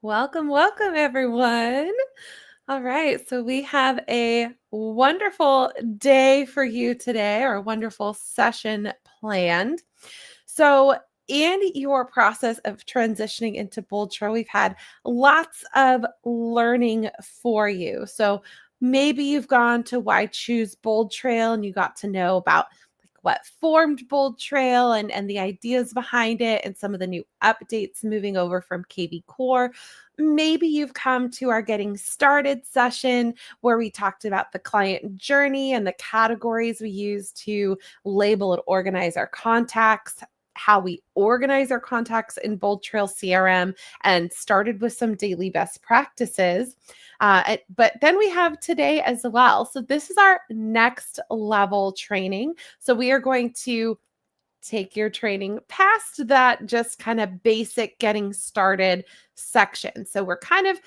Welcome, welcome, everyone. All right, so we have a wonderful day for you today, or a wonderful session planned. So, in your process of transitioning into BoldTrail, we've had lots of learning for you. So, maybe you've gone to Why Choose BoldTrail and you got to know about what formed BoldTrail and the ideas behind it and some of the new updates moving over from KV Core. Maybe you've come to our Getting Started session where we talked about the client journey and the categories we use to label and organize our contacts, how we organize our contacts in BoldTrail CRM, and started with some daily best practices. But then we have today as well. So this is our next level training. So we are going to take your training past that just kind of basic getting started section. So we're kind of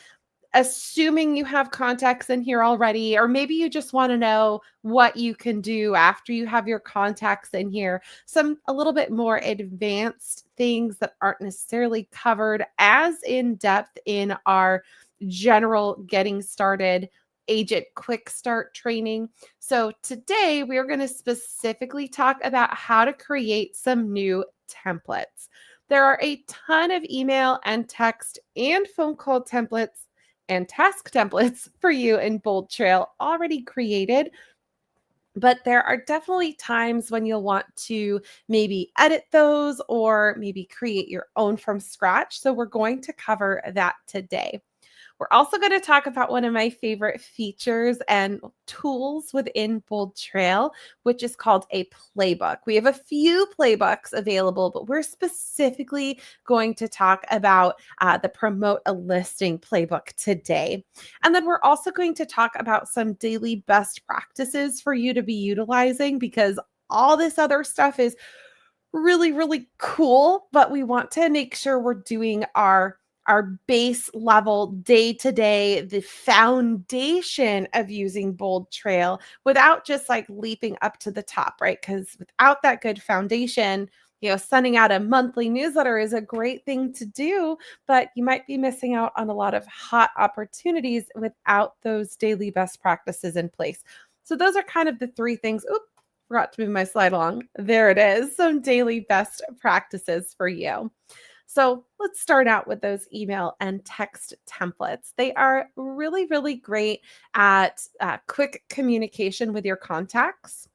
assuming you have contacts in here already, or maybe you just want to know what you can do after you have your contacts in here. Some a little bit more advanced things that aren't necessarily covered as in depth in our general getting started agent quick start training. So today we are going to specifically talk about how to create some new templates. There are a ton of email and text and phone call templates and task templates for you in BoldTrail already created. But there are definitely times when you'll want to maybe edit those or maybe create your own from scratch. So we're going to cover that today. We're also going to talk about one of my favorite features and tools within BoldTrail, which is called a playbook. We have a few playbooks available, but we're specifically going to talk about the Promote a Listing playbook today. And then we're also going to talk about some daily best practices for you to be utilizing, because all this other stuff is really, really cool, but we want to make sure we're doing our base level day-to-day, the foundation of using BoldTrail without just like leaping up to the top, right? Because without that good foundation, sending out a monthly newsletter is a great thing to do, but you might be missing out on a lot of hot opportunities without those daily best practices in place. So those are kind of the three things. Oops, forgot to move my slide along. There it is. Some daily best practices for you. So let's start out with those email and text templates. They are really, really great at quick communication with your contacts.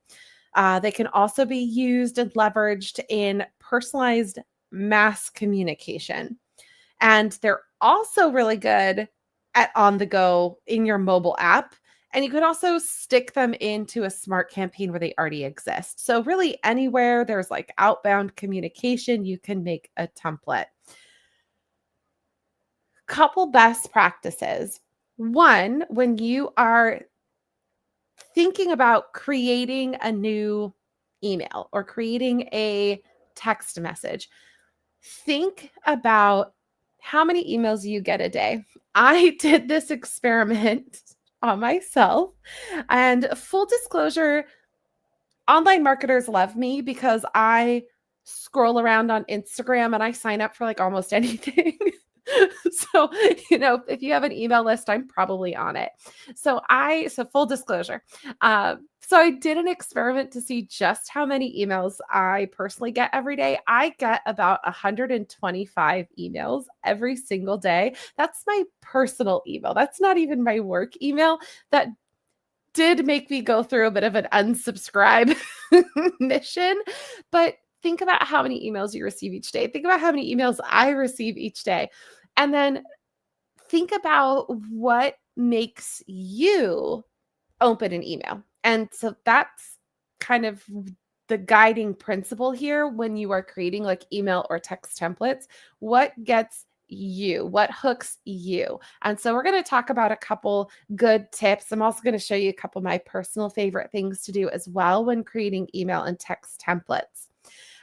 They can also be used and leveraged in personalized mass communication. And they're also really good at on the go in your mobile app. And you could also stick them into a smart campaign where they already exist. So really anywhere there's like outbound communication, you can make a template. Couple best practices. One, when you are thinking about creating a new email or creating a text message, think about how many emails you get a day. I did this experiment on myself, and full disclosure, online marketers love me because I scroll around on Instagram and I sign up for like almost anything. So, if you have an email list, I'm probably on it. So full disclosure. So I did an experiment to see just how many emails I personally get every day. I get about 125 emails every single day. That's my personal email. That's not even my work email. That did make me go through a bit of an unsubscribe mission, but think about how many emails you receive each day. Think about how many emails I receive each day. And then think about what makes you open an email. And so that's kind of the guiding principle here when you are creating like email or text templates. What gets you? What hooks you? And so we're going to talk about a couple good tips. I'm also going to show you a couple of my personal favorite things to do as well when creating email and text templates.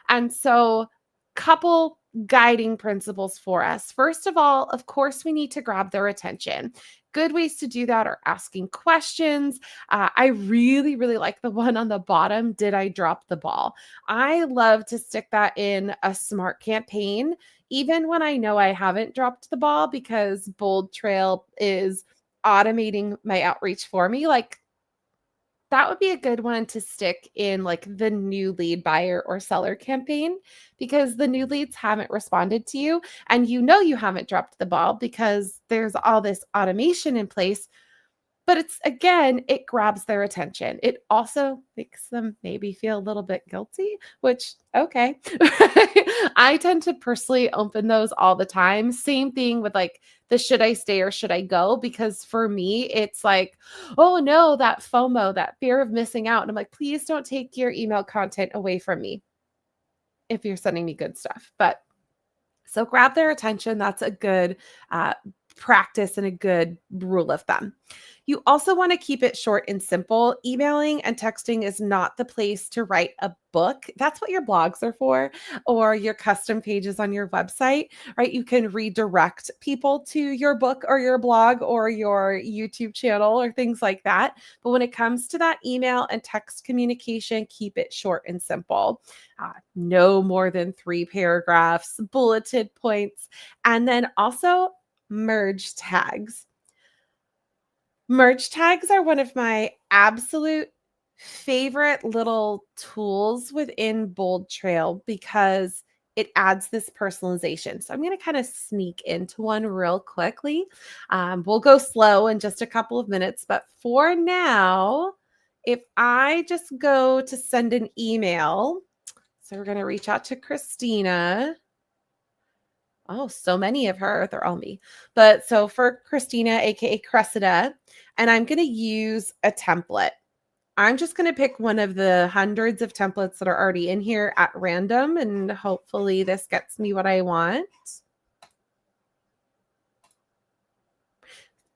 And so couple guiding principles for us. First of all, of course, we need to grab their attention. good ways to do that are asking questions. I really, really like the one on the bottom. Did I drop the ball? I love to stick that in a smart campaign, even when I know I haven't dropped the ball, because BoldTrail is automating my outreach for me. Like, that would be a good one to stick in like the new lead buyer or seller campaign, because the new leads haven't responded to you and you know you haven't dropped the ball because there's all this automation in place. But it's, again, it grabs their attention. It also makes them maybe feel a little bit guilty, which, okay. I tend to personally open those all the time. Same thing with like the should I stay or should I go? Because for me, it's like, oh no, that FOMO, that fear of missing out. And I'm like, please don't take your email content away from me if you're sending me good stuff. But so grab their attention. That's a good practice and a good rule of thumb. You also want to keep it short and simple. Emailing and texting is not the place to write a book. That's what your blogs are for, or your custom pages on your website, right? You can redirect people to your book or your blog or your YouTube channel or things like that. But when it comes to that email and text communication, keep it short and simple. No more than 3 paragraphs, bulleted points, and then also merge tags. Merge tags are one of my absolute favorite little tools within BoldTrail because it adds this personalization. So I'm going to kind of sneak into one real quickly. We'll go slow in just a couple of minutes, but for now, if I just go to send an email, so we're going to reach out to Christina. Oh, so many of her. They're all me. But so for Christina, aka Cressida, and I'm going to use a template. I'm just going to pick one of the hundreds of templates that are already in here at random, and hopefully this gets me what I want.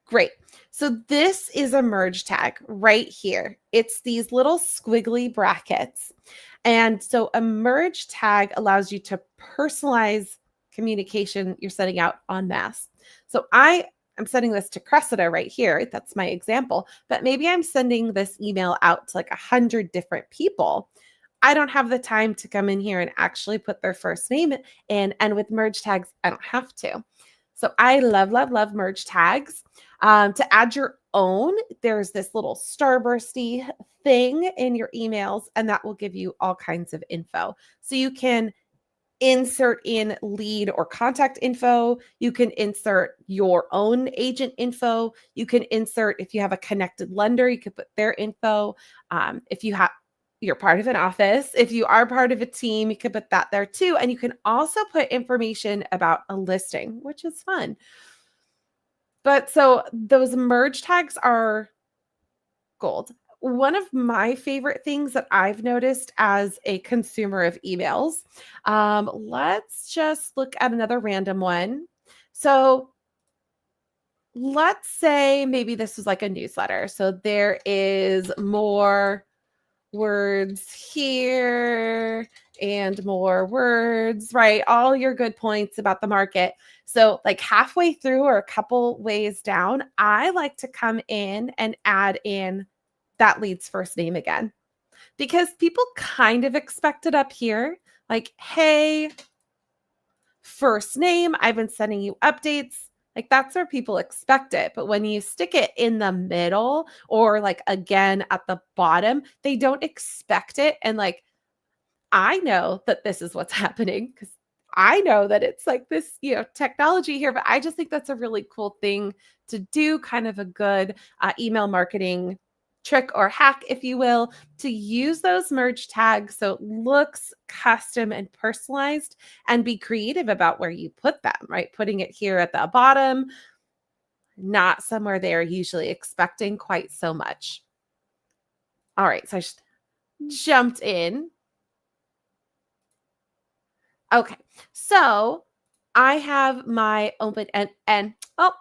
Great. So this is a merge tag right here. It's these little squiggly brackets. And so a merge tag allows you to personalize communication you're sending out en masse. So I'm sending this to Cressida right here. That's my example. But maybe I'm sending this email out to like 100 different people. I don't have the time to come in here and actually put their first name in. And with merge tags, I don't have to. So I love, love, love merge tags. To add your own, there's this little starbursty thing in your emails, and that will give you all kinds of info. So you can insert in lead or contact info. You can insert your own agent info. You can insert, if you have a connected lender, you could put their info. If you're part of an office, if you are part of a team, you could put that there too. And you can also put information about a listing, which is fun. But so those merge tags are gold. One of my favorite things that I've noticed as a consumer of emails, let's just look at another random one. So let's say maybe this is like a newsletter. So there is more words here and more words, right? All your good points about the market. So like halfway through or a couple ways down, I like to come in and add in that lead's first name again, because people kind of expect it up here. Like, hey, first name, I've been sending you updates. Like, that's where people expect it. But when you stick it in the middle or like again at the bottom, they don't expect it. And like, I know that this is what's happening because I know that it's like this, technology here, but I just think that's a really cool thing to do, kind of a good email marketing trick or hack, if you will, to use those merge tags so it looks custom and personalized, and be creative about where you put them, right? Putting it here at the bottom, not somewhere they're usually expecting quite so much. All right, so I just jumped in. Okay, so I have my open and oh,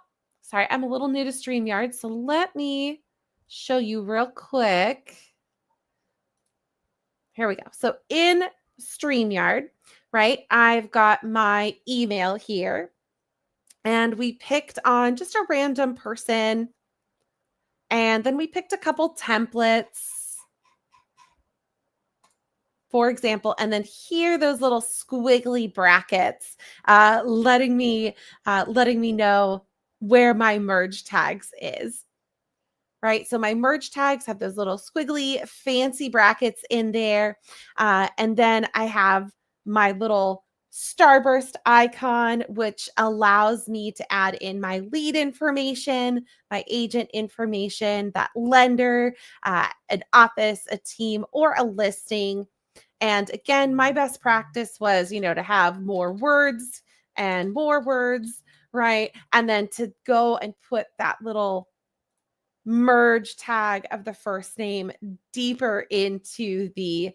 sorry, I'm a little new to StreamYard, so let me show you real quick. Here we go. So in StreamYard, right, I've got my email here. and we picked on just a random person. And then we picked a couple templates, for example, and then here those little squiggly brackets letting me know where my merge tags is. Right. So my merge tags have those little squiggly fancy brackets in there. And then I have my little starburst icon, which allows me to add in my lead information, my agent information, that lender, an office, a team, or a listing. And again, my best practice was, to have more words and more words, right? And then to go and put that little merge tag of the first name deeper into the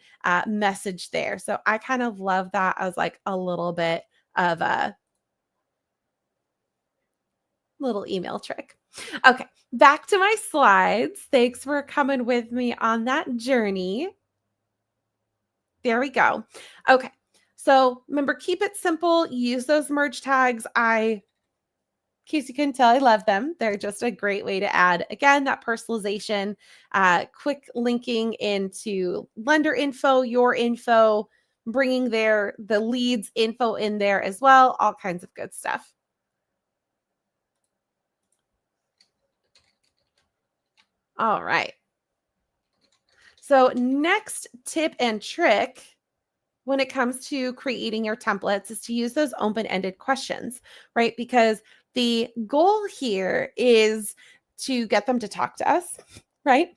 message there. So I kind of love that as like a little bit of a little email trick. Okay, back to my slides. Thanks for coming with me on that journey. There we go. Okay, so remember, keep it simple. Use those merge tags. In case you couldn't tell, I love them. They're just a great way to add, again, that personalization, quick linking into lender info, your info, bringing the leads info in there as well, all kinds of good stuff. All right. So next tip and trick when it comes to creating your templates is to use those open-ended questions, right? Because the goal here is to get them to talk to us, right?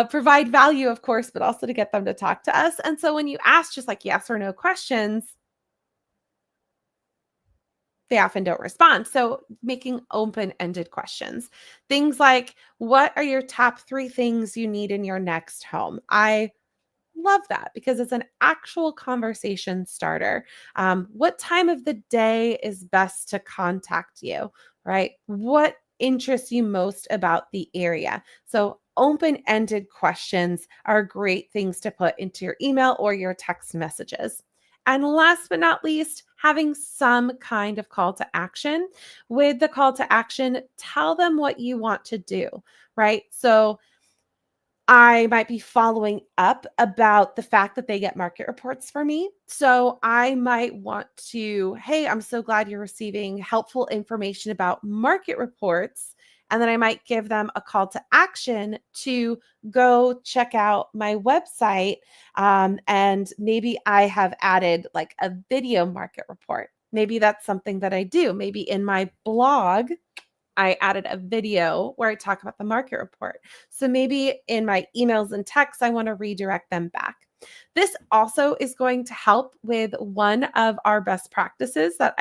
Provide value, of course, but also to get them to talk to us. And so when you ask just like yes or no questions, they often don't respond. So making open-ended questions. Things like, what are your top 3 things you need in your next home? I love that because it's an actual conversation starter. What time of the day is best to contact you, right? What interests you most about the area? So open-ended questions are great things to put into your email or your text messages. And last but not least, having some kind of call to action. With the call to action, tell them what you want to do, right? So I might be following up about the fact that they get market reports for me. So I might want to, hey, I'm so glad you're receiving helpful information about market reports. And then I might give them a call to action to go check out my website. And maybe I have added like a video market report. Maybe that's something that I do. Maybe in my blog, I added a video where I talk about the market report. So maybe in my emails and texts, I want to redirect them back. This also is going to help with one of our best practices that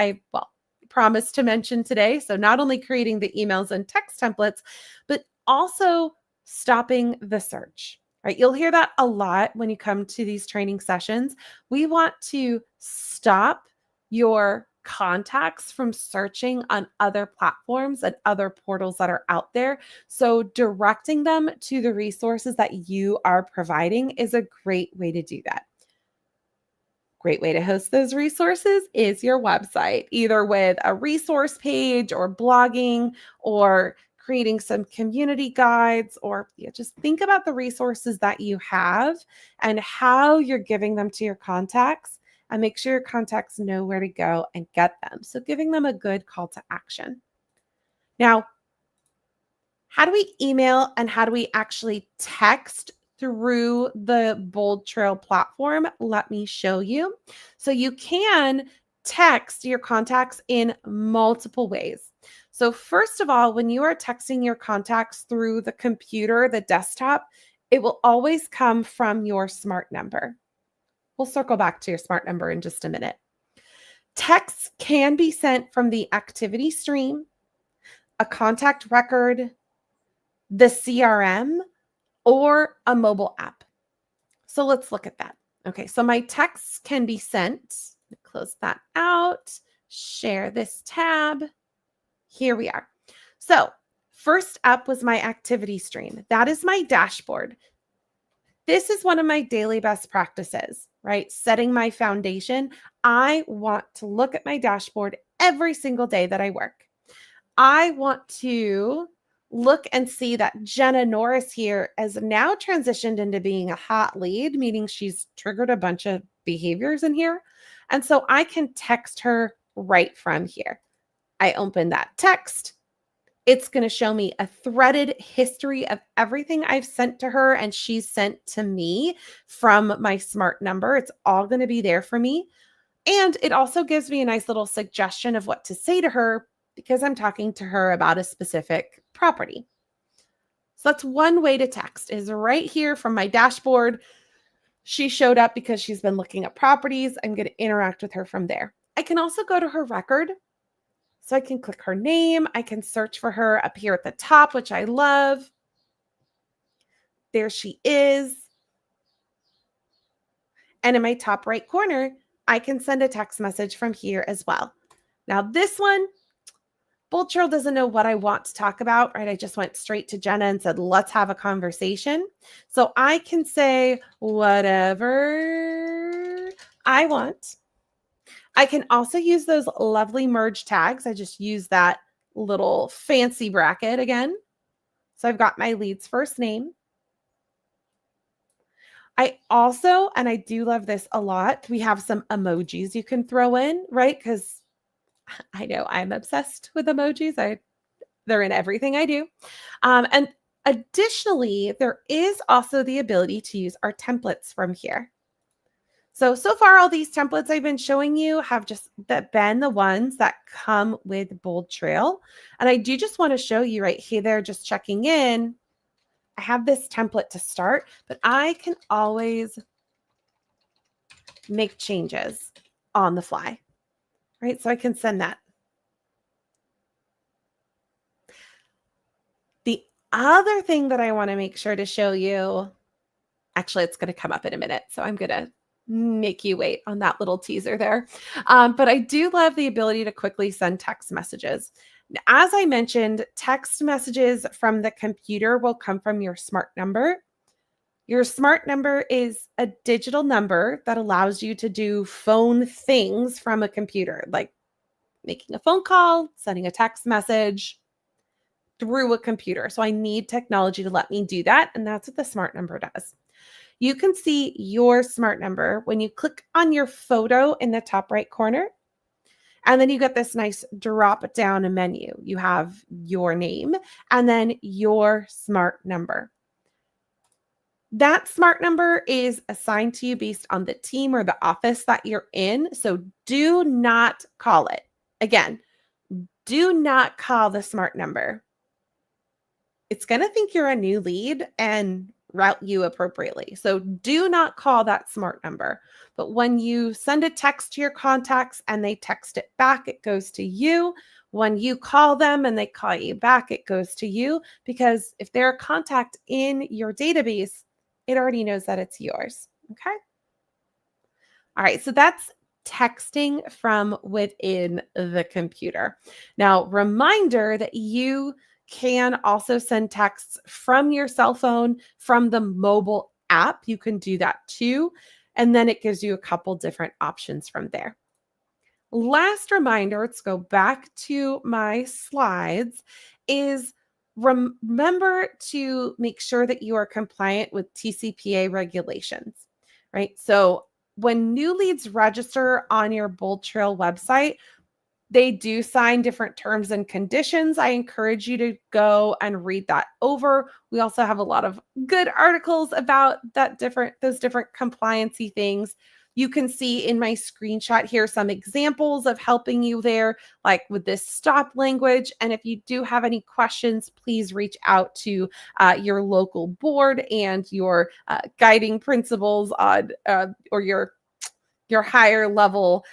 promised to mention today. So not only creating the emails and text templates, but also stopping the search. Right? You'll hear that a lot when you come to these training sessions. We want to stop your contacts from searching on other platforms and other portals that are out there. So directing them to the resources that you are providing is a great way to do that. Great way to host those resources is your website, either with a resource page or blogging or creating some community guides, or just think about the resources that you have and how you're giving them to your contacts, and make sure your contacts know where to go and get them. So giving them a good call to action. Now, how do we email and how do we actually text through the BoldTrail platform? Let me show you. So you can text your contacts in multiple ways. So first of all, when you are texting your contacts through the computer, the desktop, it will always come from your smart number. We'll circle back to your smart number in just a minute. Texts can be sent from the activity stream, a contact record, the CRM, or a mobile app. So let's look at that. Okay, so my texts can be sent. Close that out, share this tab. Here we are. So first up was my activity stream. That is my dashboard. This is one of my daily best practices, right? Setting my foundation. I want to look at my dashboard every single day that I work. I want to look and see that Jenna Norris here has now transitioned into being a hot lead, meaning she's triggered a bunch of behaviors in here. And so I can text her right from here. I open that text. It's going to show me a threaded history of everything I've sent to her and she's sent to me from my smart number. It's all going to be there for me. And it also gives me a nice little suggestion of what to say to her because I'm talking to her about a specific property. So that's one way to text, is right here from my dashboard. She showed up because she's been looking at properties. I'm going to interact with her from there. I can also go to her record. So I can click her name. I can search for her up here at the top, which I love. There she is. And in my top right corner, I can send a text message from here as well. Now this one, BoldTrail doesn't know what I want to talk about, right? I just went straight to Jenna and said, let's have a conversation. So I can say whatever I want. I can also use those lovely merge tags. I just use that little fancy bracket again. So I've got my lead's first name. I also, and I do love this a lot, we have some emojis you can throw in, right? Because I know I'm obsessed with emojis. They're in everything I do. And additionally, there is also the ability to use our templates from here. So far, all these templates I've been showing you have just been the ones that come with BoldTrail. And I do just want to show you right here, there, just checking in. I have this template to start, but I can always make changes on the fly, right? So I can send that. The other thing that I want to make sure to show you, actually, it's going to come up in a minute. So I'm going to make you wait on that little teaser there. But I do love the ability to quickly send text messages. As I mentioned, text messages from the computer will come from your smart number. Your smart number is a digital number that allows you to do phone things from a computer, like making a phone call, sending a text message through a computer. So I need technology to let me do that. And that's what the smart number does. You can see your smart number when you click on your photo in the top right corner. And then you get this nice drop down menu. You have your name and then your smart number. That smart number is assigned to you based on the team or the office that you're in. So do not call it. Again, do not call the smart number. It's going to think you're a new lead and route you appropriately. So do not call that smart number. But when you send a text to your contacts and they text it back, it goes to you. When you call them and they call you back, it goes to you, because if they're a contact in your database, it already knows that it's yours. Okay. All right. So that's texting from within the computer. Now, reminder that you can also send texts from your cell phone, from the mobile app. You can do that too. And then it gives you a couple different options from there. Last reminder, let's go back to my slides, is remember to make sure that you are compliant with TCPA regulations, right? So when new leads register on your BoldTrail website, they do sign different terms and conditions. I encourage you to go and read that over. We also have a lot of good articles about those different compliancy things. You can see in my screenshot here some examples of helping you there, like with this stop language. And if you do have any questions, please reach out to your local board and your guiding principals on or your higher level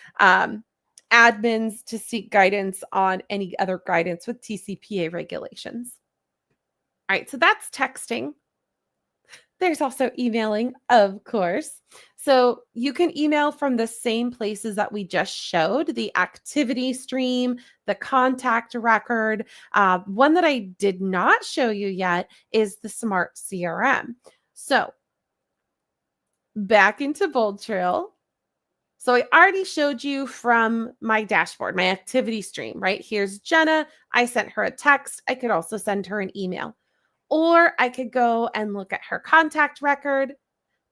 admins to seek guidance on any other guidance with TCPA regulations. All right, so that's texting. There's also emailing, of course. So you can email from the same places that we just showed, the activity stream, the contact record. One that I did not show you yet is the Smart CRM. So back into BoldTrail. So I already showed you from my dashboard, my activity stream, right? Here's Jenna. I sent her a text. I could also send her an email. Or I could go and look at her contact record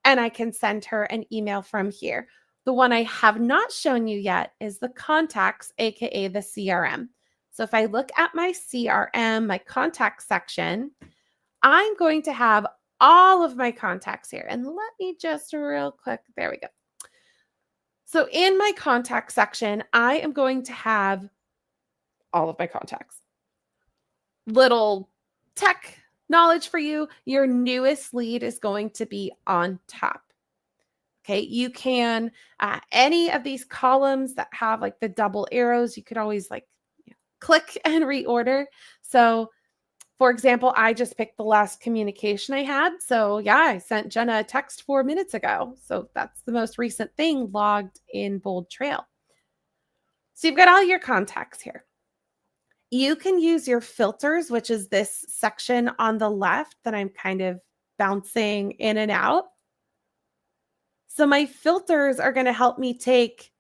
and I can send her an email from here. The one I have not shown you yet is the contacts, AKA the CRM. So if I look at my CRM, my contact section, I'm going to have all of my contacts here. And let me just real quick, there we go. So in my contact section, I am going to have all of my contacts. Little tech knowledge for you, your newest lead is going to be on top. Okay, you can, any of these columns that have like the double arrows, you could always like click and reorder. So for example, I just picked the last communication I had. So yeah, I sent Jenna a text 4 minutes ago. So that's the most recent thing logged in BoldTrail. So you've got all your contacts here. You can use your filters, which is this section on the left that I'm kind of bouncing in and out. So my filters are going to help me take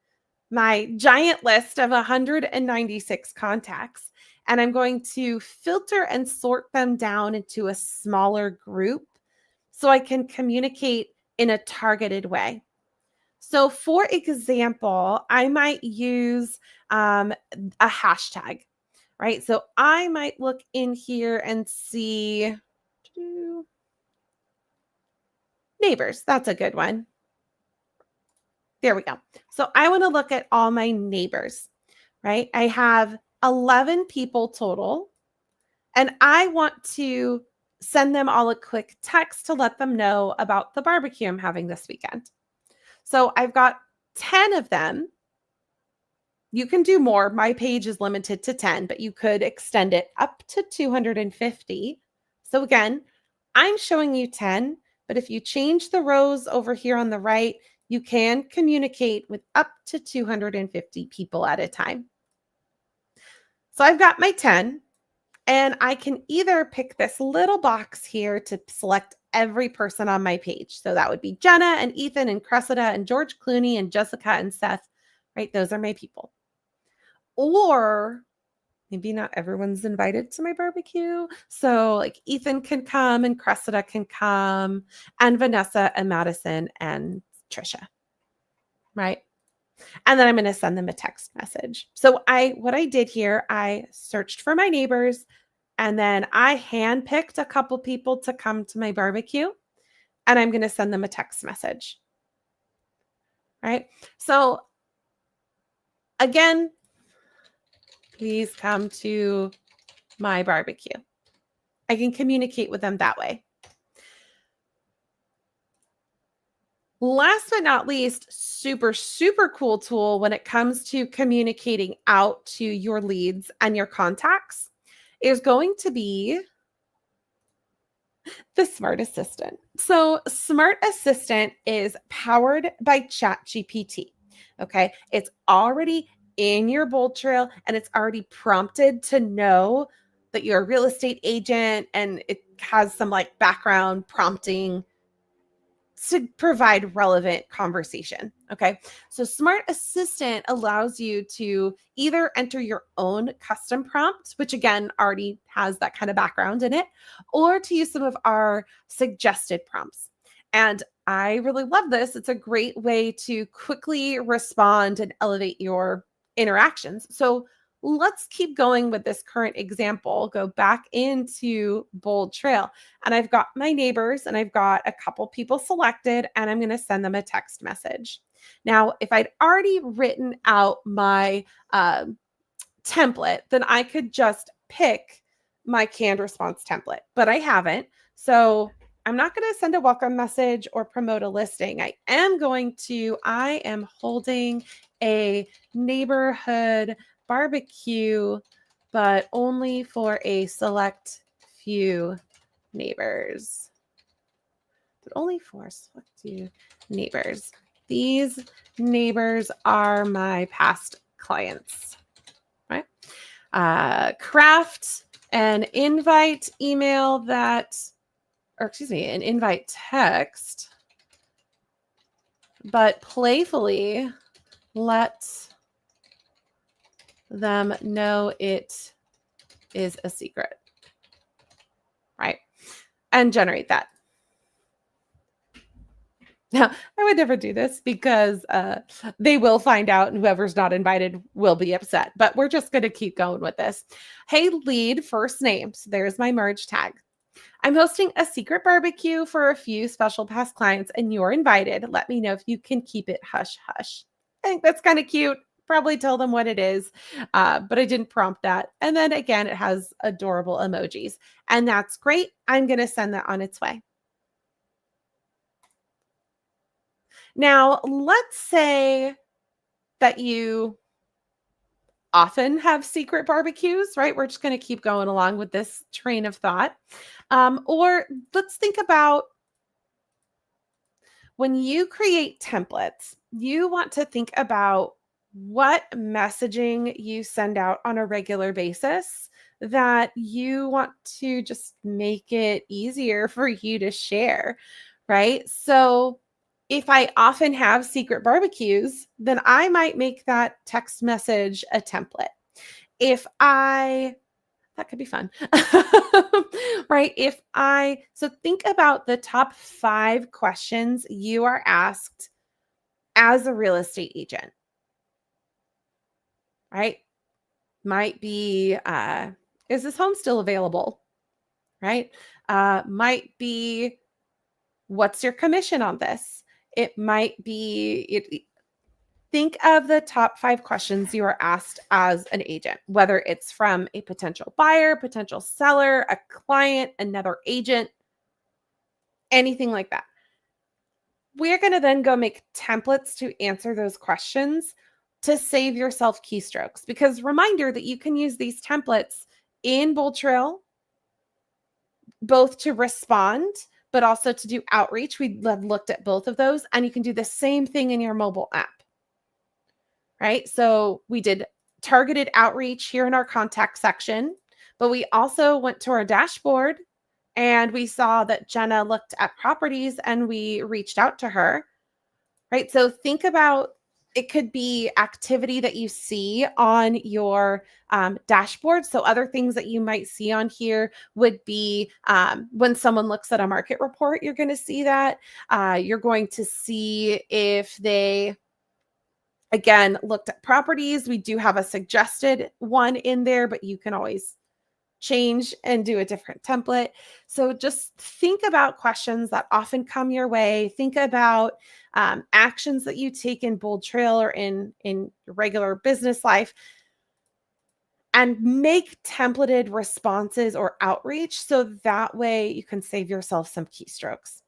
my giant list of 196 contacts, and I'm going to filter and sort them down into a smaller group so I can communicate in a targeted way. So for example, I might use a hashtag, right? So I might look in here and see neighbors. That's a good one. There we go. So I want to look at all my neighbors, right? I have 11 people total, and I want to send them all a quick text to let them know about the barbecue I'm having this weekend. So I've got 10 of them. You can do more. My page is limited to 10, but you could extend it up to 250. So again, I'm showing you 10, but if you change the rows over here on the right, you can communicate with up to 250 people at a time. So I've got my 10, and I can either pick this little box here to select every person on my page. So that would be Jenna and Ethan and Cressida and George Clooney and Jessica and Seth, right? Those are my people. Or maybe not everyone's invited to my barbecue. So like Ethan can come and Cressida can come and Vanessa and Madison and Trisha, right? And then I'm going to send them a text message. So what I did here, I searched for my neighbors, and then I handpicked a couple people to come to my barbecue, and I'm going to send them a text message, right? So again, please come to my barbecue. I can communicate with them that way. Last but not least, super, super cool tool when it comes to communicating out to your leads and your contacts is going to be the Smart Assistant. So Smart Assistant is powered by ChatGPT. Okay. It's already in your BoldTrail and it's already prompted to know that you're a real estate agent, and it has some like background prompting to provide relevant conversation. Okay. So Smart Assistant allows you to either enter your own custom prompt, which again already has that kind of background in it, or to use some of our suggested prompts. And I really love this. It's a great way to quickly respond and elevate your interactions. So let's keep going with this current example. Go back into BoldTrail, and I've got my neighbors and I've got a couple people selected, and I'm going to send them a text message. Now, if I'd already written out my template, then I could just pick my canned response template, but I haven't. So I'm not going to send a welcome message or promote a listing. I am holding a neighborhood barbecue, but only for a select few neighbors. But only for a select few neighbors. These neighbors are my past clients, right? Craft an invite email an invite text, but playfully let them know it is a secret, right? And generate that. Now, I would never do this because they will find out and whoever's not invited will be upset. But we're just going to keep going with this. Hey, lead first name. So there's my merge tag. I'm hosting a secret barbecue for a few special past clients and you're invited. Let me know if you can keep it hush hush. I think that's kind of cute. Probably tell them what it is, but I didn't prompt that. And then again, it has adorable emojis. And that's great. I'm going to send that on its way. Now, let's say that you often have secret barbecues, right? We're just going to keep going along with this train of thought. Or let's think about when you create templates, you want to think about what messaging you send out on a regular basis that you want to just make it easier for you to share, right? So if I often have secret barbecues, then I might make that text message a template. That could be fun, right? So think about the top 5 questions you are asked as a real estate agent, right? Might be, is this home still available, right? Might be, what's your commission on this? It might be, think of the top 5 questions you are asked as an agent, whether it's from a potential buyer, potential seller, a client, another agent, anything like that. We're going to then go make templates to answer those questions to save yourself keystrokes, because reminder that you can use these templates in BoldTrail, both to respond, but also to do outreach. We have looked at both of those, and you can do the same thing in your mobile app. Right? So we did targeted outreach here in our contact section, but we also went to our dashboard and we saw that Jenna looked at properties and we reached out to her, right? So think about, it could be activity that you see on your dashboard. So other things that you might see on here would be when someone looks at a market report, you're going to see that. You're going to see if they, again, looked at properties. We do have a suggested one in there, but you can always change and do a different template. So just think about questions that often come your way. Think about actions that you take in BoldTrail or in your regular business life, and make templated responses or outreach so that way you can save yourself some keystrokes.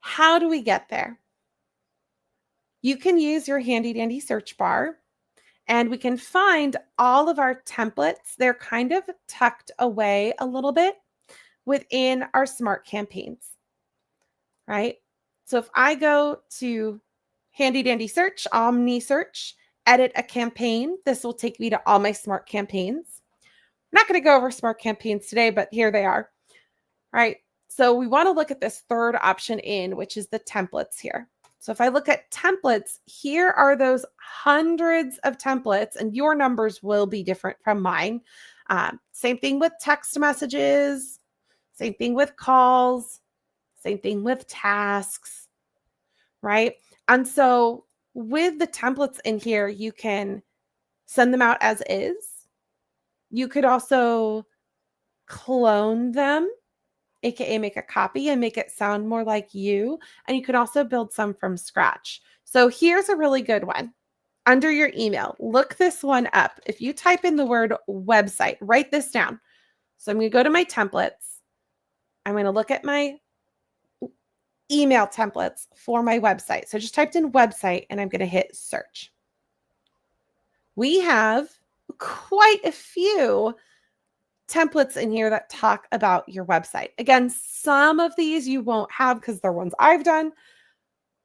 How do we get there? You can use your handy dandy search bar and we can find all of our templates. They're kind of tucked away a little bit within our smart campaigns, right? So if I go to handy dandy search, omni search, edit a campaign, this will take me to all my smart campaigns. I'm not going to go over smart campaigns today, but here they are, right? So we want to look at this third option in, which is the templates here. So if I look at templates, here are those hundreds of templates, and your numbers will be different from mine. Same thing with text messages, same thing with calls, same thing with tasks, right? And so with the templates in here, you can send them out as is. You could also clone them, AKA make a copy and make it sound more like you. And you can also build some from scratch. So here's a really good one. Under your email, look this one up. If you type in the word website, write this down. So I'm going to go to my templates. I'm going to look at my email templates for my website. So I just typed in website and I'm going to hit search. We have quite a few templates in here that talk about your website. Again, some of these you won't have because they're ones I've done,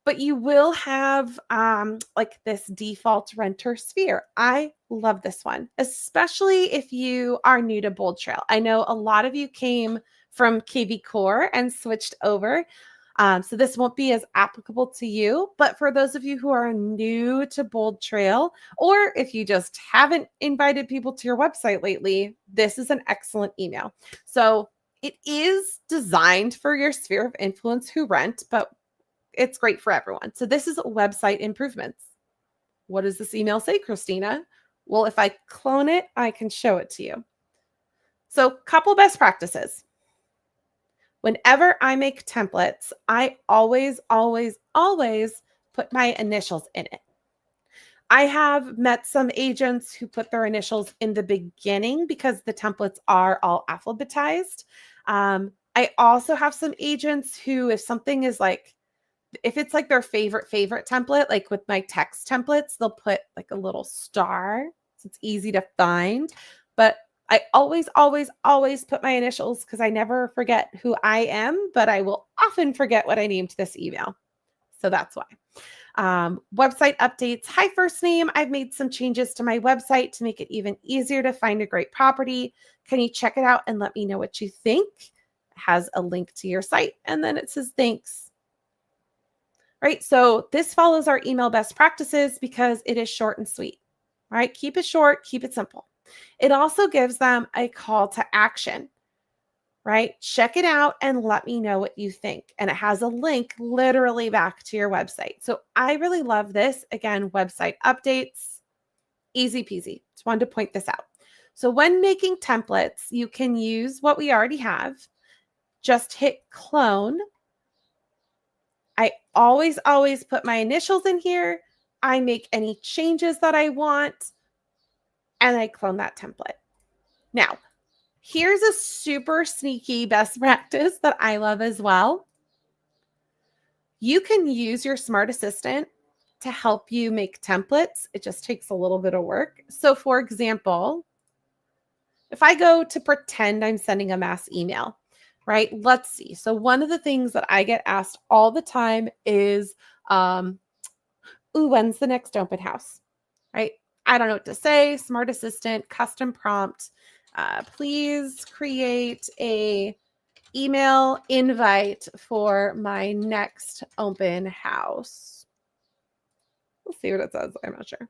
but you will have like this default renter sphere. I love this one, especially if you are new to BoldTrail. I know a lot of you came from KV Core and switched over. So this won't be as applicable to you, but for those of you who are new to BoldTrail, or if you just haven't invited people to your website lately, this is an excellent email. So it is designed for your sphere of influence who rent, but it's great for everyone. So this is website improvements. What does this email say, Christina? Well, if I clone it, I can show it to you. So couple best practices. Whenever I make templates, I always put my initials in it. I have met some agents who put their initials in the beginning because the templates are all alphabetized. I also have some agents who, if something is like, if it's like their favorite template, like with my text templates, they'll put like a little star so it's easy to find. But I always put my initials because I never forget who I am, but I will often forget what I named this email. So that's why. Website updates. Hi, first name. I've made some changes to my website to make it even easier to find a great property. Can you check it out and let me know what you think? It has a link to your site, and then it says thanks. Right? So this follows our email best practices because it is short and sweet. Right? Keep it short, keep it simple. It also gives them a call to action. Right? Check it out and let me know what you think. And it has a link literally back to your website. So I really love this. Again, website updates, easy peasy. Just wanted to point this out. So when making templates, you can use what we already have. Just hit clone. I always put my initials in here. I make any changes that I want, and I clone that template. Now, here's a super sneaky best practice that I love as well. You can use your smart assistant to help you make templates. It just takes a little bit of work. So for example, if I go to pretend I'm sending a mass email, right? Let's see. So one of the things that I get asked all the time is, when's the next open house, right? I don't know what to say. Smart assistant, custom prompt. Please create a email invite for my next open house. We'll see what it says. I'm not sure.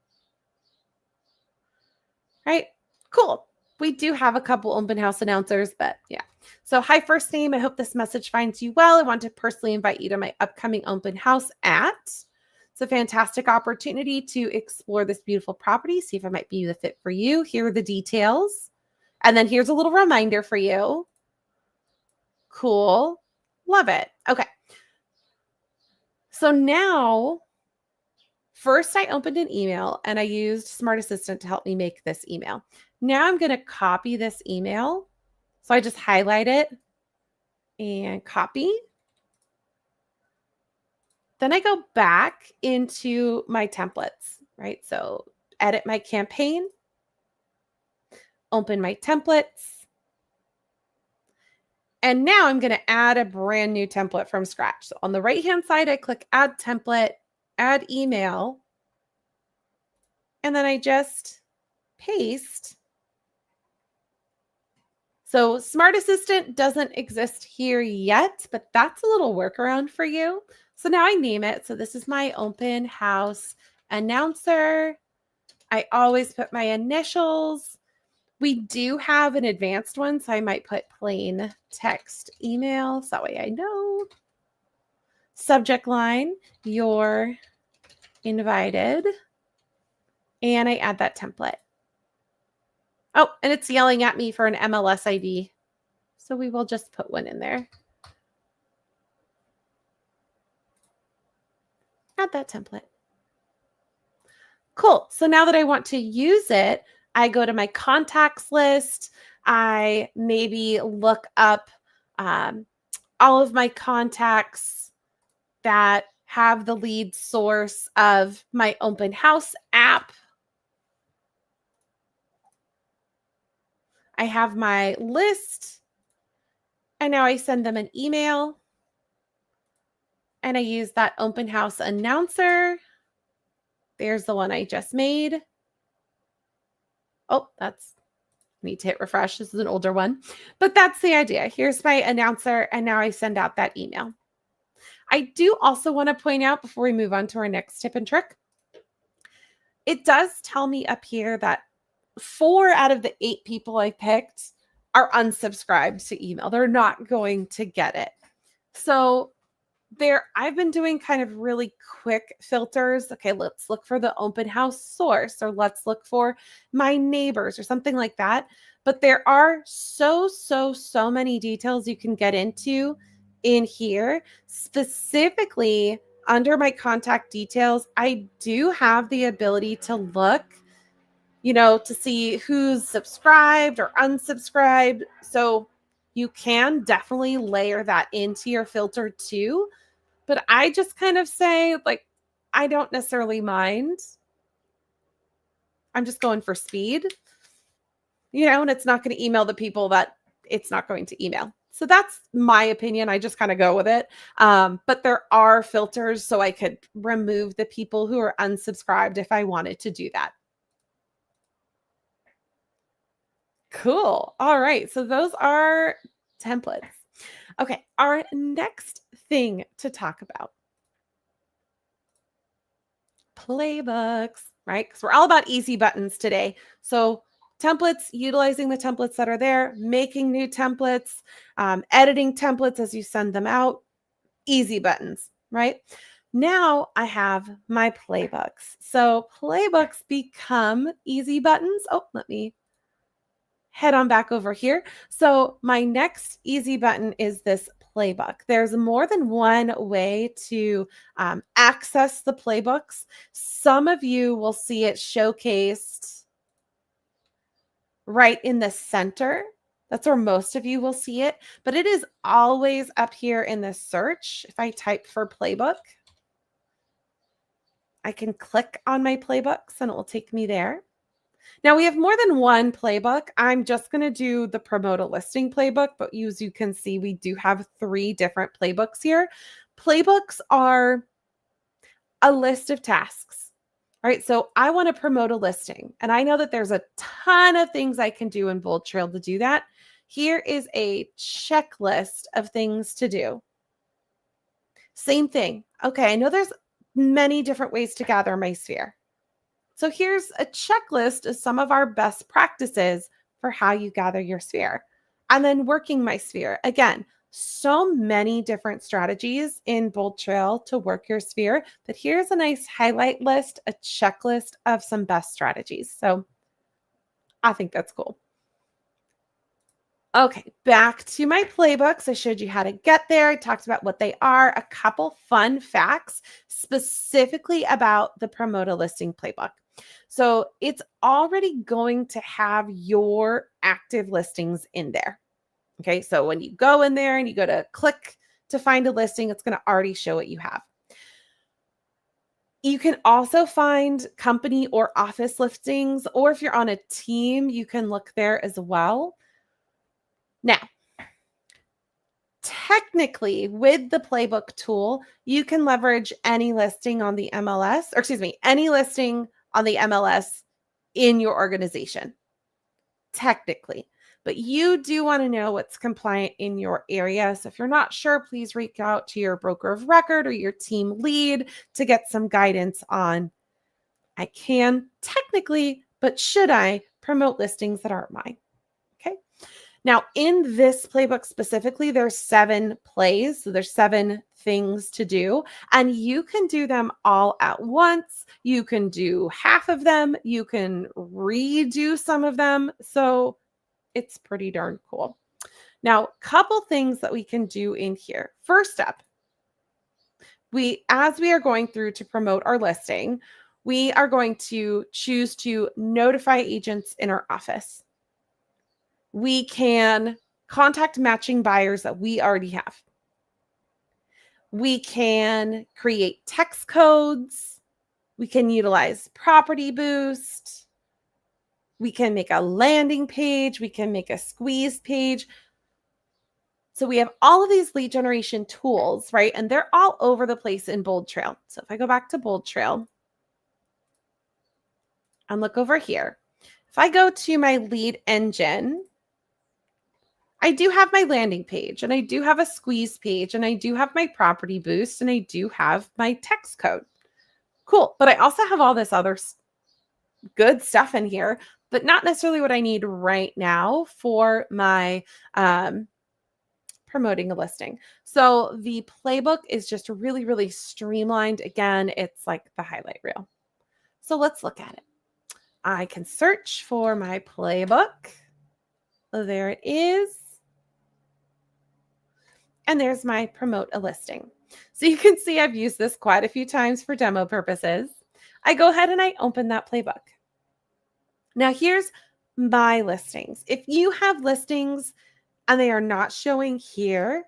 Right? Cool. We do have a couple open house announcers, but yeah. So hi, first name. I hope this message finds you well. I want to personally invite you to my upcoming open house at. It's a fantastic opportunity to explore this beautiful property, see if it might be the fit for you. Here are the details. And then here's a little reminder for you. Cool. Love it. Okay. So now, first I opened an email and I used Smart Assistant to help me make this email. Now I'm going to copy this email. So I just highlight it and copy. Then I go back into my templates, right? So edit my campaign, open my templates. And now I'm going to add a brand new template from scratch. So on the right-hand side, I click add template, add email, and then I just paste. So Smart Assistant doesn't exist here yet, but that's a little workaround for you. So now I name it. So this is my open house announcer. I always put my initials. We do have an advanced one, so I might put plain text email. So that way I know. Subject line, you're invited. And I add that template. Oh, and it's yelling at me for an MLS ID. So we will just put one in there. Add that template. Cool. So now that I want to use it, I go to my contacts list. I maybe look up all of my contacts that have the lead source of my open house app. I have my list, and now I send them an email, and I use that open house announcer. There's the one I just made. Oh, need to hit refresh. This is an older one, but that's the idea. Here's my announcer, and now I send out that email. I do also want to point out before we move on to our next tip and trick, it does tell me up here that 4 out of the 8 people I picked are unsubscribed to email. They're not going to get it. So I've been doing kind of really quick filters. Okay, let's look for the open house source, or let's look for my neighbors or something like that. But there are so many details you can get into in here. Specifically under my contact details, I do have the ability to look, to see who's subscribed or unsubscribed. So you can definitely layer that into your filter too. But I just kind of say, like, I don't necessarily mind. I'm just going for speed, and it's not going to email the people that it's not going to email. So that's my opinion. I just kind of go with it. But there are filters, so I could remove the people who are unsubscribed if I wanted to do that. Cool. All right. So those are templates. Okay. Our next thing to talk about, playbooks, right? Because we're all about easy buttons today. So templates, utilizing the templates that are there, making new templates, editing templates as you send them out, easy buttons, right? Now I have my playbooks. So playbooks become easy buttons. Oh, let me head on back over here. So my next easy button is this playbook. There's more than one way to access the playbooks. Some of you will see it showcased right in the center. That's where most of you will see it, but it is always up here in the search. If I type for playbook, I can click on my playbooks and it will take me there. Now we have more than one playbook. I'm just going to do the promote a listing playbook, but as you can see, we do have 3 different playbooks here. Playbooks are a list of tasks, right? So I want to promote a listing, and I know that there's a ton of things I can do in BoldTrail to do that. Here is a checklist of things to do. Same thing. Okay, I know there's many different ways to gather my sphere. So here's a checklist of some of our best practices for how you gather your sphere. And then working my sphere. Again, so many different strategies in BoldTrail to work your sphere, but here's a nice highlight list, a checklist of some best strategies. So I think that's cool. Okay, back to my playbooks. I showed you how to get there. I talked about what they are, a couple fun facts specifically about the Promote a Listing playbook. So it's already going to have your active listings in there. Okay, so when you go in there and you go to click to find a listing, it's going to already show what you have. You can also find company or office listings, or if you're on a team, you can look there as well. Now, technically, with the playbook tool, you can leverage any listing on the MLS, or excuse me, any listing on the MLS in your organization, technically. But you do want to know what's compliant in your area. So if you're not sure, please reach out to your broker of record or your team lead to get some guidance on, I can technically, but should I promote listings that aren't mine? Okay. Now, in this playbook specifically, there's 7 plays. So there's 7 things to do, and you can do them all at once. You can do half of them. You can redo some of them. So it's pretty darn cool. Now, couple things that we can do in here. First up, as we are going through to promote our listing, we are going to choose to notify agents in our office. We can contact matching buyers that we already have. We can create text codes. We can utilize Property Boost. We can make a landing page. We can make a squeeze page. So we have all of these lead generation tools, right? And they're all over the place in BoldTrail. So if I go back to BoldTrail and look over here, if I go to my lead engine, I do have my landing page, and I do have a squeeze page, and I do have my property boost, and I do have my text code. Cool. But I also have all this other good stuff in here, but not necessarily what I need right now for my promoting a listing. So the playbook is just really, really streamlined. Again, it's like the highlight reel. So let's look at it. I can search for my playbook. There it is. And there's my promote a listing. So you can see I've used this quite a few times for demo purposes. I go ahead and I open that playbook. Now here's my listings. If you have listings and they are not showing here,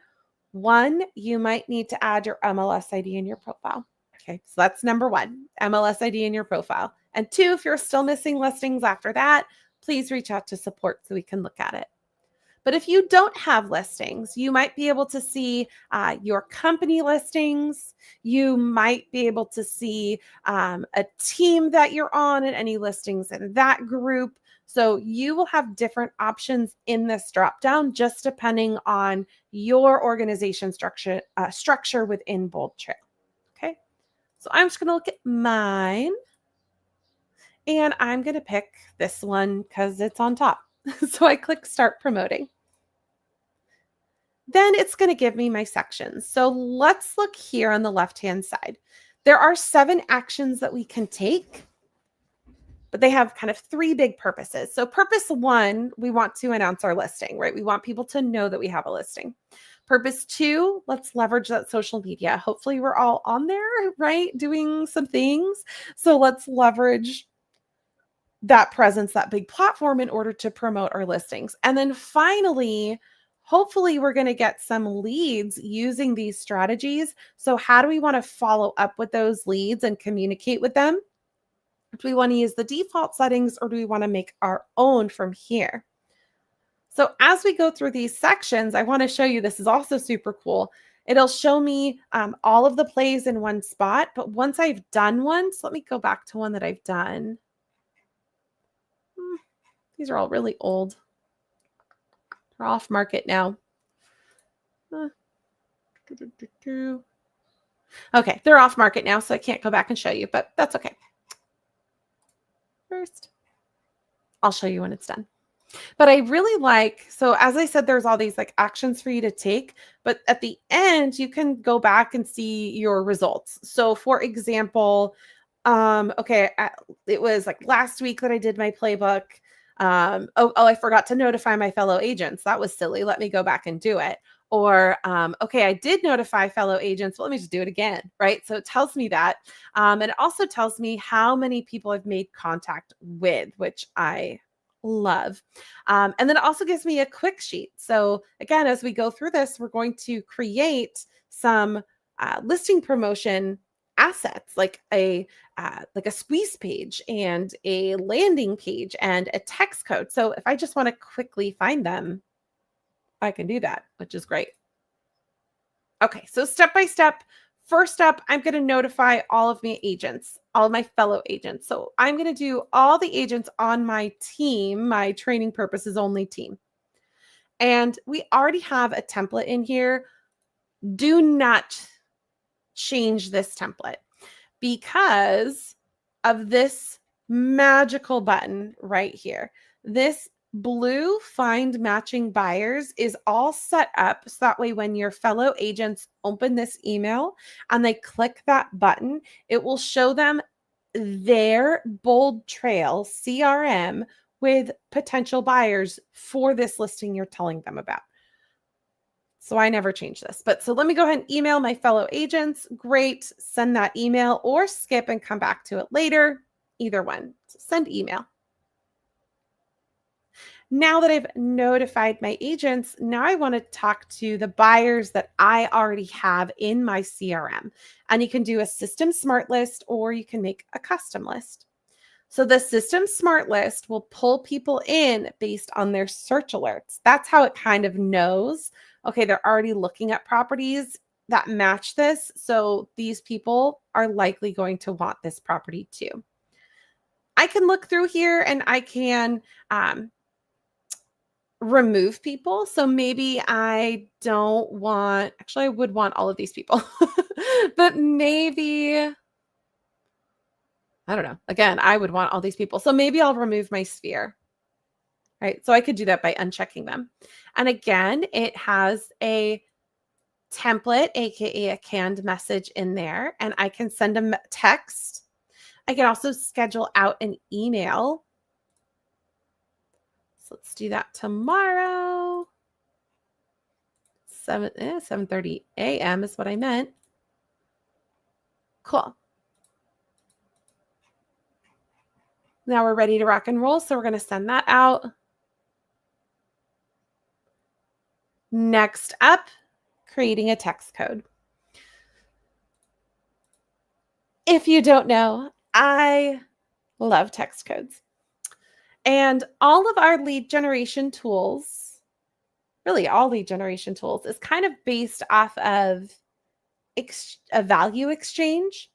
one, you might need to add your MLS ID in your profile. Okay, so that's number one, MLS ID in your profile. And two, if you're still missing listings after that, please reach out to support so we can look at it. But if you don't have listings, you might be able to see your company listings. You might be able to see a team that you're on and any listings in that group. So you will have different options in this dropdown, just depending on your organization structure within BoldTrail. Okay, so I'm just going to look at mine, and I'm going to pick this one because it's on top. So I click Start Promoting. Then it's going to give me my sections. So let's look here on the left-hand side. There are 7 actions that we can take, but they have kind of 3 big purposes. So purpose 1, we want to announce our listing, right? We want people to know that we have a listing. Purpose 2, let's leverage that social media. Hopefully we're all on there, right? Doing some things. So let's leverage that presence, that big platform in order to promote our listings. And then finally, hopefully we're going to get some leads using these strategies. So how do we want to follow up with those leads and communicate with them? Do we want to use the default settings, or do we want to make our own from here? So as we go through these sections, I want to show you, this is also super cool. It'll show me all of the plays in one spot. But once I've done one, so let me go back to one that I've done. These are all really old. They're off market now. Okay, they're off market now, so I can't go back and show you, but that's okay. First, I'll show you when it's done. But I really like, so as I said, there's all these like actions for you to take, but at the end, you can go back and see your results. So for example, it was like last week that I did my playbook. I forgot to notify my fellow agents. That was silly. Let me go back and do it. Or, okay, I did notify fellow agents, but let me just do it again, right? So it tells me that. And it also tells me how many people I've made contact with, which I love. And then it also gives me a quick sheet. So again, as we go through this, we're going to create some listing promotion assets, like a squeeze page and a landing page and a text code. So if I just want to quickly find them, I can do that, which is great. Okay, so step by step, first up, I'm going to notify all of my agents, all of my fellow agents. So I'm going to do all the agents on my team, my training purposes only team. And we already have a template in here. Do not change this template because of this magical button right here. This blue find matching buyers is all set up so that way when your fellow agents open this email and they click that button, it will show them their BoldTrail CRM with potential buyers for this listing you're telling them about. So I never change this. But so let me go ahead and email my fellow agents. Great. Send that email or skip and come back to it later. Either one. So send email. Now that I've notified my agents, now I want to talk to the buyers that I already have in my CRM. And you can do a system smart list or you can make a custom list. So the system smart list will pull people in based on their search alerts. That's how it kind of knows, okay, they're already looking at properties that match this. So these people are likely going to want this property too. I can look through here and I can remove people. So maybe I don't want, actually, I would want all of these people, but maybe, I don't know. Again, I would want all these people. So maybe I'll remove my sphere, right? So I could do that by unchecking them. And again, it has a template, AKA a canned message in there, and I can send a text. I can also schedule out an email. So let's do that tomorrow. 7:30 a.m. is what I meant. Cool. Now we're ready to rock and roll. So we're going to send that out. Next up, creating a text code. If you don't know, I love text codes. And all of our lead generation tools, really all lead generation tools, is kind of based off of a value exchange.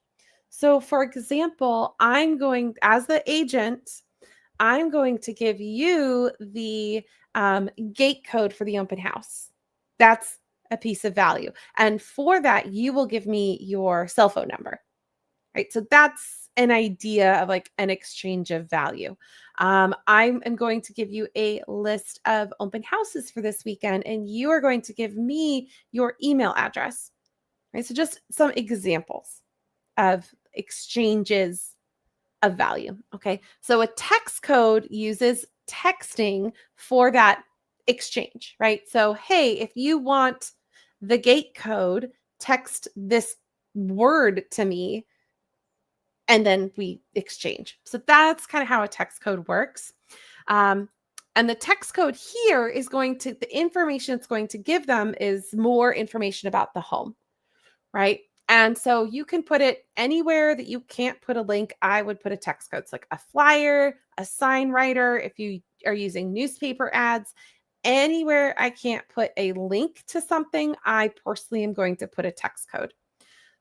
So for example, as the agent, I'm going to give you the gate code for the open house. That's a piece of value. And for that, you will give me your cell phone number, right? So that's an idea of like an exchange of value. I am going to give you a list of open houses for this weekend, and you are going to give me your email address, right? So just some examples of exchanges of value. Okay. So a text code uses texting for that exchange, right? So, hey, if you want the gate code, text this word to me, and then we exchange. So that's kind of how a text code works. And the text code here is the information it's going to give them is more information about the home, right? And so you can put it anywhere that you can't put a link. I would put a text code. It's like a flyer, a sign writer. If you are using newspaper ads, anywhere I can't put a link to something, I personally am going to put a text code.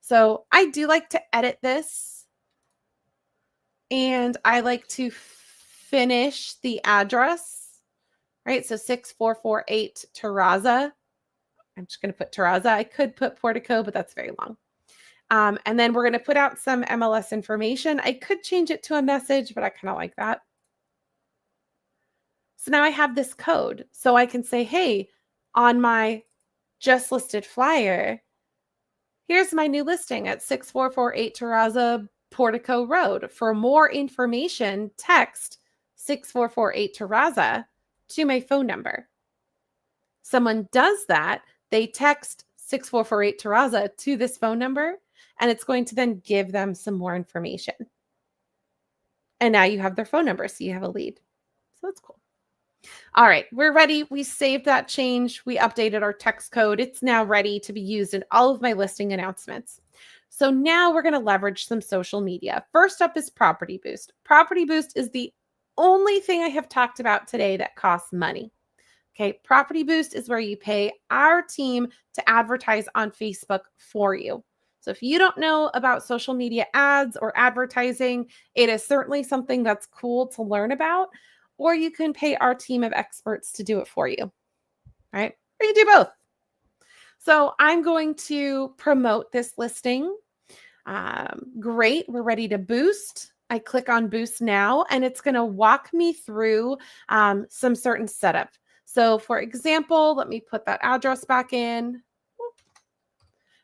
So I do like to edit this, and I like to finish the address, right? So 6448 Terraza. I'm just going to put Terraza. I could put Portico, but that's very long. And then we're going to put out some MLS information. I could change it to a message, but I kind of like that. So now I have this code. So I can say, hey, on my just listed flyer, here's my new listing at 6448 Terraza Portico Road. For more information, text 6448 Terraza to my phone number. Someone does that, they text 6448 Terraza to this phone number, and it's going to then give them some more information. And now you have their phone number, so you have a lead. So that's cool. All right, we're ready. We saved that change. We updated our text code. It's now ready to be used in all of my listing announcements. So now we're going to leverage some social media. First up is Property Boost. Property Boost is the only thing I have talked about today that costs money. Okay, Property Boost is where you pay our team to advertise on Facebook for you. So if you don't know about social media ads or advertising, it is certainly something that's cool to learn about, or you can pay our team of experts to do it for you, right? Or you do both. So I'm going to promote this listing. Great, we're ready to boost. I click on Boost Now, and it's going to walk me through some certain setup. So for example, let me put that address back in.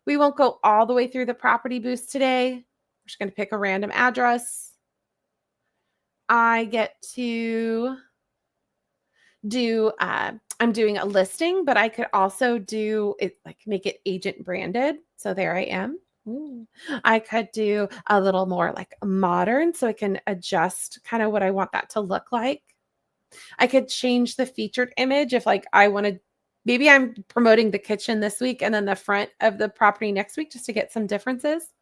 We won't go all the way through the Property Boost today. We're just going to pick a random address. I get to do, I'm doing a listing, but I could also do it, like make it agent branded. So there I am. Ooh. I could do a little more like modern, so I can adjust kind of what I want that to look like. I could change the featured image if like I wanted, maybe I'm promoting the kitchen this week and then the front of the property next week just to get some differences.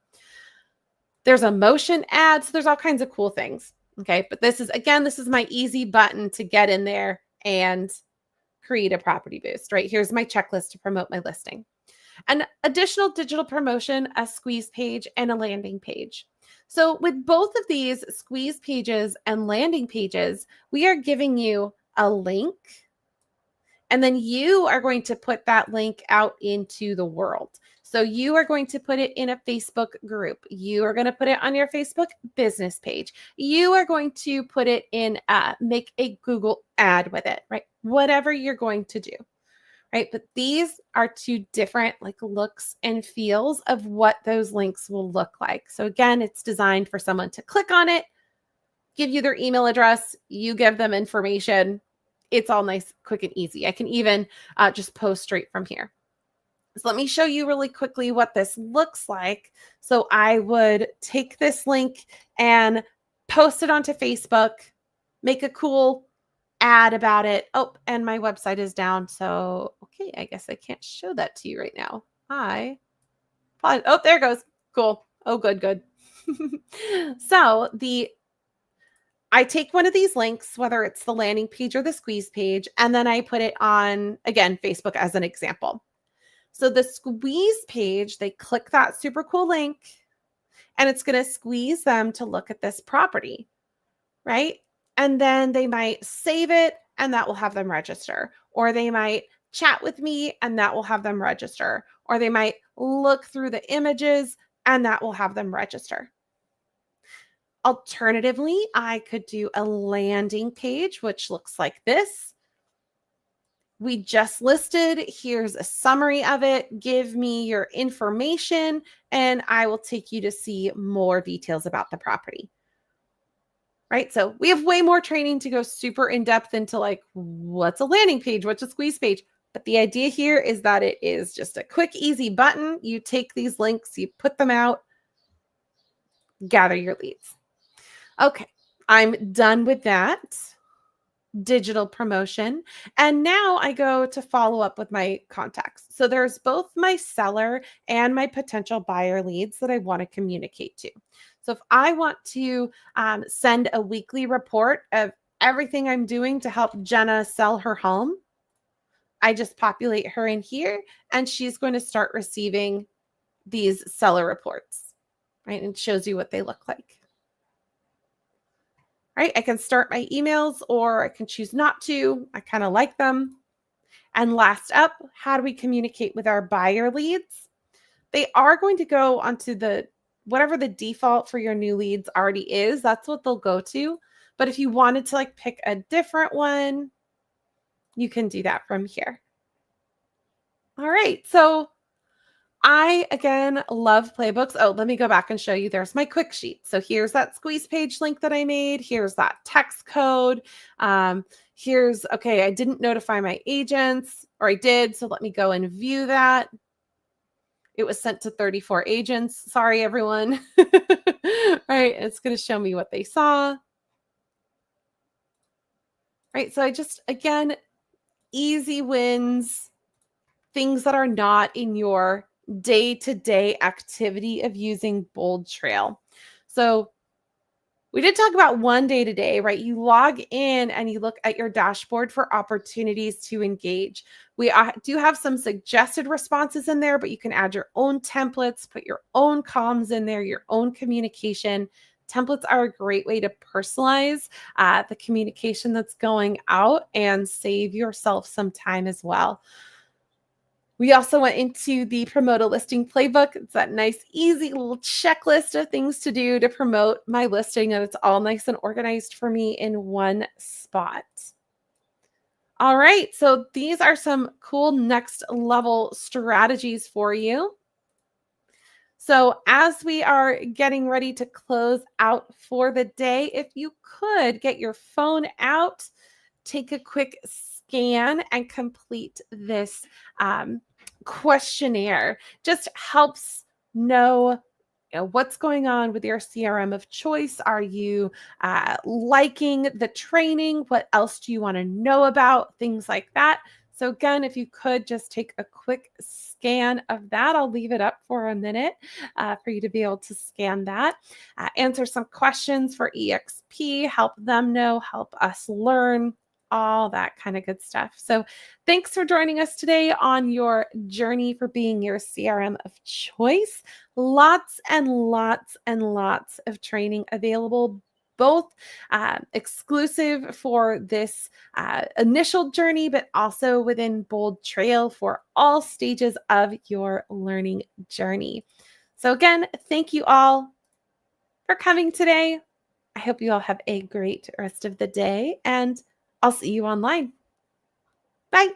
There's a motion ad, so there's all kinds of cool things. Okay, but this is my easy button to get in there and create a property boost, right? Here's my checklist to promote my listing. An additional digital promotion, a squeeze page, and a landing page. So with both of these squeeze pages and landing pages, we are giving you a link And then you are going to put that link out into the world. So you are going to put it in a Facebook group. You are going to put it on your Facebook business page. You are going to put it in, make a Google ad with it, right? Whatever you're going to do, right? But these are two different like looks and feels of what those links will look like. So again, it's designed for someone to click on it, give you their email address, you give them information. It's all nice, quick, and easy. I can even just post straight from here. So let me show you really quickly what this looks like. So I would take this link and post it onto Facebook, make a cool ad about it. Oh, and my website is down. So, okay, I guess I can't show that to you right now. Oh, there it goes. Cool. Oh, good. So I take one of these links, whether it's the landing page or the squeeze page, and then I put it on, again, Facebook as an example. So the squeeze page, they click that super cool link and it's going to squeeze them to look at this property, right? And then they might save it and that will have them register. Or they might chat with me and that will have them register. Or they might look through the images and that will have them register. Alternatively, I could do a landing page, which looks like this. We just listed. Here's a summary of it. Give me your information, and I will take you to see more details about the property. Right? So we have way more training to go super in depth into like, what's a landing page? What's a squeeze page? But the idea here is that it is just a quick, easy button. You take these links, you put them out, gather your leads. Okay, I'm done with that digital promotion. And now I go to follow up with my contacts. So there's both my seller and my potential buyer leads that I want to communicate to. So if I want to send a weekly report of everything I'm doing to help Jenna sell her home, I just populate her in here and she's going to start receiving these seller reports, right? And it shows you what they look like. Right? I can start my emails or I can choose not to. I kind of like them. And last up, how do we communicate with our buyer leads? They are going to go onto whatever the default for your new leads already is. That's what they'll go to. But if you wanted to like pick a different one, you can do that from here. All right. So I, again, love Playbooks. Oh, let me go back and show you. There's my quick sheet. So here's that squeeze page link that I made. Here's that text code. Okay, I didn't notify my agents, or I did. So let me go and view that. It was sent to 34 agents. Sorry, everyone. Right, it's going to show me what they saw. Right, so I just, again, easy wins, things that are not in your day-to-day activity of using BoldTrail. So we did talk about one day-to-day, right? You log in and you look at your dashboard for opportunities to engage. We do have some suggested responses in there, but you can add your own templates, put your own comms in there, your own communication. Templates are a great way to personalize the communication that's going out and save yourself some time as well. We also went into the Promote a Listing Playbook. It's that nice, easy little checklist of things to do to promote my listing, and it's all nice and organized for me in one spot. All right, so these are some cool next level strategies for you. So as we are getting ready to close out for the day, if you could get your phone out, take a quick scan and complete this questionnaire. Just helps know what's going on with your CRM of choice. Are you liking the training? What else do you want to know about? Things like that. So again, if you could just take a quick scan of that, I'll leave it up for a minute for you to be able to scan that. Answer some questions for EXP, help them know, help us learn, all that kind of good stuff. So thanks for joining us today on your journey for being your CRM of choice. Lots and lots and lots of training available both exclusive for this initial journey, but also within Bold Trail for all stages of your learning journey. So again, thank you all for coming today. I hope you all have a great rest of the day, and I'll see you online. Bye.